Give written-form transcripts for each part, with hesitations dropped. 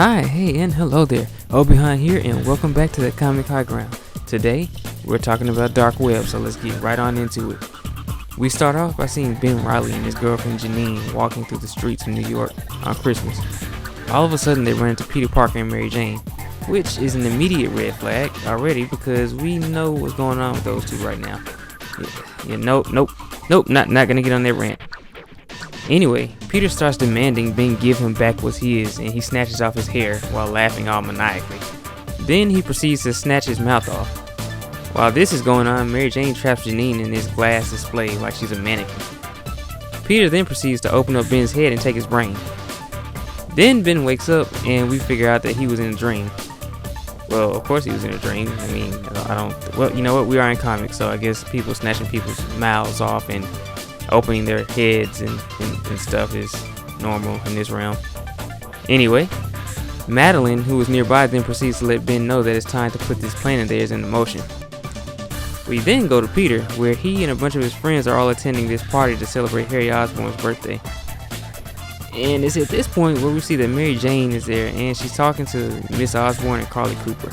Hi, hey, and hello there. Behind here, and welcome back to the Comic High Ground. Today, we're talking about Dark Web, so let's get right on into it. We start off by seeing Ben Reily and his girlfriend Janine walking through the streets of New York on Christmas. All of a sudden, they run into Peter Parker and Mary Jane, which is an immediate red flag already because we know what's going on with those two right now. Nope, not gonna get on that rant. Anyway, Peter starts demanding Ben give him back what's his, and he snatches off his hair while laughing all maniacally. Then he proceeds to snatch his mouth off. While this is going on, Mary Jane traps Janine in this glass display like she's a mannequin. Peter then proceeds to open up Ben's head and take his brain. Then Ben wakes up and we figure out that he was in a dream. Well, of course he was in a dream. Well, you know what? We are in comics, so I guess people snatching people's mouths off and opening their heads and stuff is normal in this realm. Anyway, Madeline, who was nearby, then proceeds to let Ben know that it's time to put this plan of theirs into motion. We then go to Peter, where he and a bunch of his friends are all attending this party to celebrate Harry Osborn's birthday. And it's at this point where we see that Mary Jane is there, and she's talking to Miss Osborn and Carly Cooper.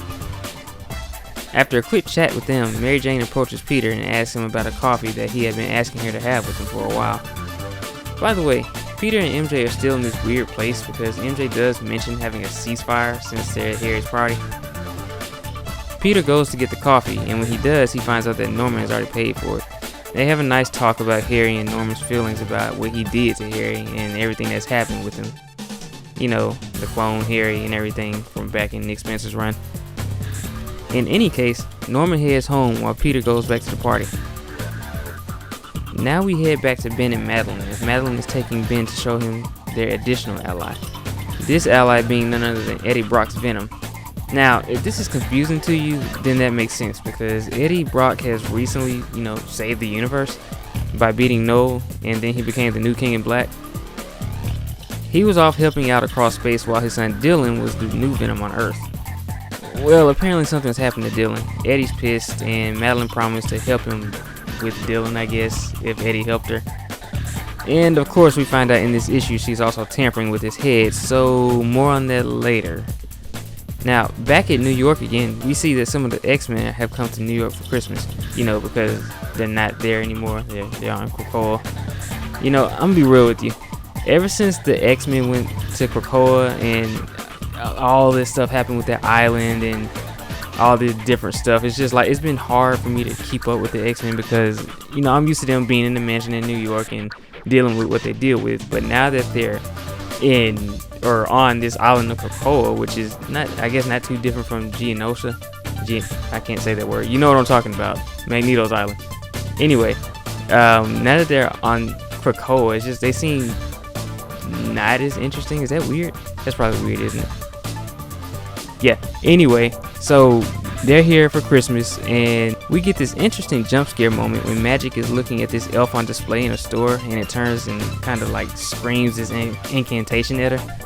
After a quick chat with them, Mary Jane approaches Peter and asks him about a coffee that he had been asking her to have with him for a while. By the way, Peter and MJ are still in this weird place because MJ does mention having a ceasefire since they're at Harry's party. Peter goes to get the coffee, and when he does, he finds out that Norman has already paid for it. They have a nice talk about Harry and Norman's feelings about what he did to Harry and everything that's happened with him. You know, the clone Harry and everything from back in Nick Spencer's run. In any case, Norman heads home while Peter goes back to the party. Now we head back to Ben and Madeline, as Madeline is taking Ben to show him their additional ally. This ally being none other than Eddie Brock's Venom. Now, if this is confusing to you, then that makes sense because Eddie Brock has recently, saved the universe by beating Noel, and then he became the new King in Black. He was off helping out across space while his son Dylan was the new Venom on Earth. Well, apparently something's happened to Dylan. Eddie's pissed, and Madeline promised to help him with Dylan, I guess, if Eddie helped her. And of course, we find out in this issue she's also tampering with his head, so more on that later. Now, back at New York again, we see that some of the Xmen have come to New York for Christmas, because they're not there anymore. They're on Krakoa. I'm gonna be real with you. Ever since the X-Men went to Krakoa and all this stuff happened with that island and all the different stuff, it's just like it's been hard for me to keep up with the X-Men because I'm used to them being in the mansion in New York and dealing with what they deal with. But now that they're on this island of Krakoa, which is not too different from Geonosia. I can't say that word. You know what I'm talking about. Magneto's island. Anyway, now that they're on Krakoa, it's just they seem not as interesting. Is that weird? That's probably weird, isn't it? Yeah, anyway, so they're here for Christmas, and we get this interesting jump scare moment when Magic is looking at this elf on display in a store, and it turns and kind of like screams this incantation at her.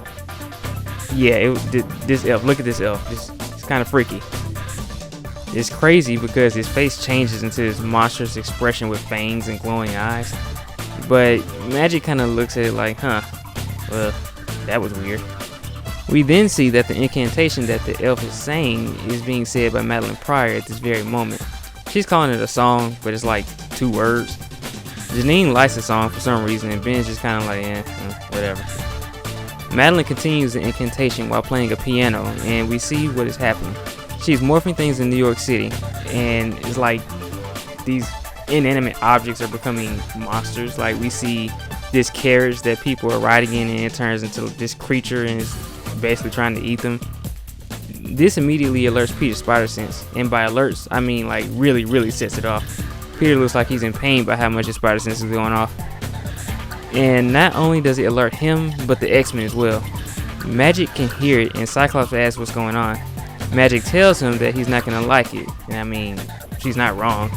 Yeah, this elf, look at this elf, it's kind of freaky. It's crazy because his face changes into this monstrous expression with fangs and glowing eyes, but Magic kind of looks at it like, well, that was weird. We then see that the incantation that the elf is saying is being said by Madeline Pryor at this very moment. She's calling it a song, but it's like 2 words. Janine likes the song for some reason, and Ben's just kind of like, whatever. Madeline continues the incantation while playing a piano, and we see what is happening. She's morphing things in New York City, and it's like these inanimate objects are becoming monsters. Like we see this carriage that people are riding in, and it turns into this creature and is basically trying to eat them. This immediately alerts Peter's spider sense, and by alerts I mean like really sets it off. Peter looks like he's in pain by how much his spider sense is going off. And not only does it alert him, but the X-Men as well. Magic can hear it, and Cyclops asks what's going on. Magic tells him that he's not gonna like it, and she's not wrong.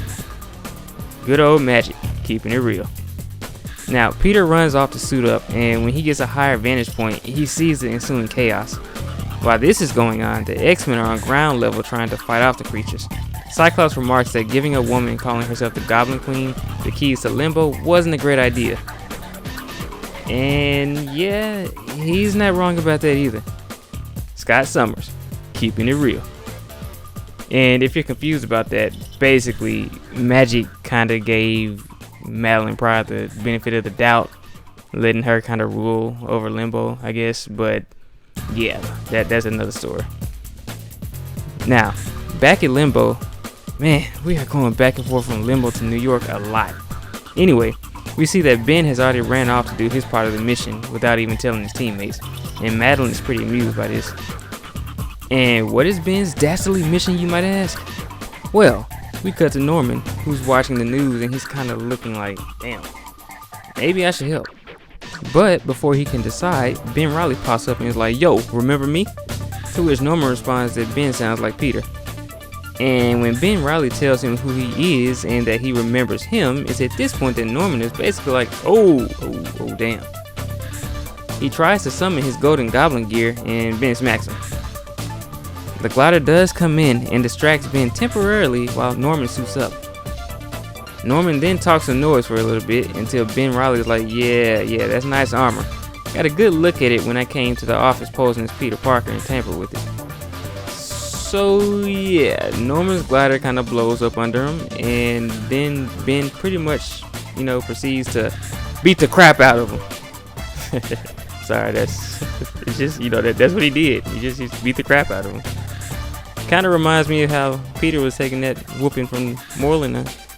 Good old Magic, keeping it real. Now, Peter runs off to suit up, and when he gets a higher vantage point, he sees the ensuing chaos. While this is going on, the X-Men are on ground level trying to fight off the creatures. Cyclops remarks that giving a woman calling herself the Goblin Queen the keys to Limbo wasn't a great idea. And yeah, he's not wrong about that either. Scott Summers, keeping it real. And if you're confused about that, basically, Magic kind of gave Madeline Pryor the benefit of the doubt, letting her kind of rule over Limbo, I guess. But yeah, that's another story. Now, back at Limbo, man, we are going back and forth from Limbo to New York a lot. Anyway, we see that Ben has already ran off to do his part of the mission without even telling his teammates, and Madeline is pretty amused by this. And what is Ben's dastardly mission, you might ask? Well, we cut to Norman, who's watching the news, and he's kind of looking like, damn, maybe I should help. But before he can decide, Ben Reily pops up and is like, yo, remember me? To which Norman responds that Ben sounds like Peter. And when Ben Reily tells him who he is and that he remembers him, it's at this point that Norman is basically like, oh damn. He tries to summon his golden goblin gear and Ben smacks him. The glider does come in and distracts Ben temporarily while Norman suits up. Norman then talks some noise for a little bit until Ben Reily is like, yeah, that's nice armor. Got a good look at it when I came to the office posing as Peter Parker and tampered with it. So yeah, Norman's glider kind of blows up under him, and then Ben pretty much, proceeds to beat the crap out of him. Sorry, it's just, that's what he did. He just beat the crap out of him. Kind of reminds me of how Peter was taking that whooping from Moreland,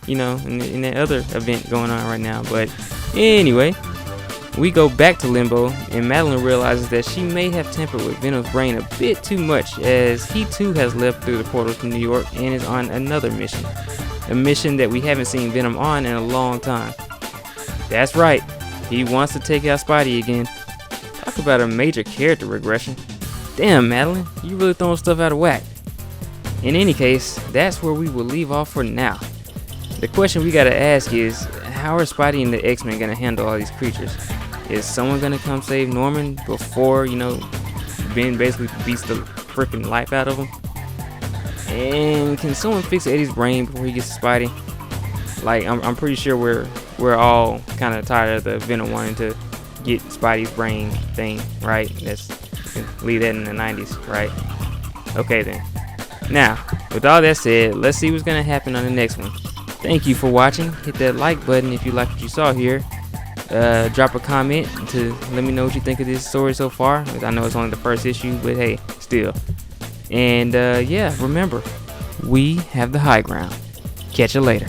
in that other event going on right now. But anyway, we go back to Limbo, and Madeline realizes that she may have tampered with Venom's brain a bit too much, as he too has left through the portal to New York and is on another mission. A mission that we haven't seen Venom on in a long time. That's right, he wants to take out Spidey again. Talk about a major character regression. Damn, Madeline, you really throwing stuff out of whack. In any case, that's where we will leave off for now. The question we gotta ask is, how are Spidey and the X-Men gonna handle all these creatures? Is someone gonna come save Norman before, Ben basically beats the freaking life out of him? And can someone fix Eddie's brain before he gets to Spidey? Like, I'm pretty sure we're all kind of tired of the Venom wanting to get Spidey's brain thing, right? Leave that in the 90s, right? Okay then. Now, with all that said, let's see what's gonna happen on the next one. Thank you for watching. Hit that like button if you like what you saw here. Drop a comment to let me know what you think of this story so far. I know it's only the first issue, but hey, still. And yeah, remember, we have the high ground. Catch you later.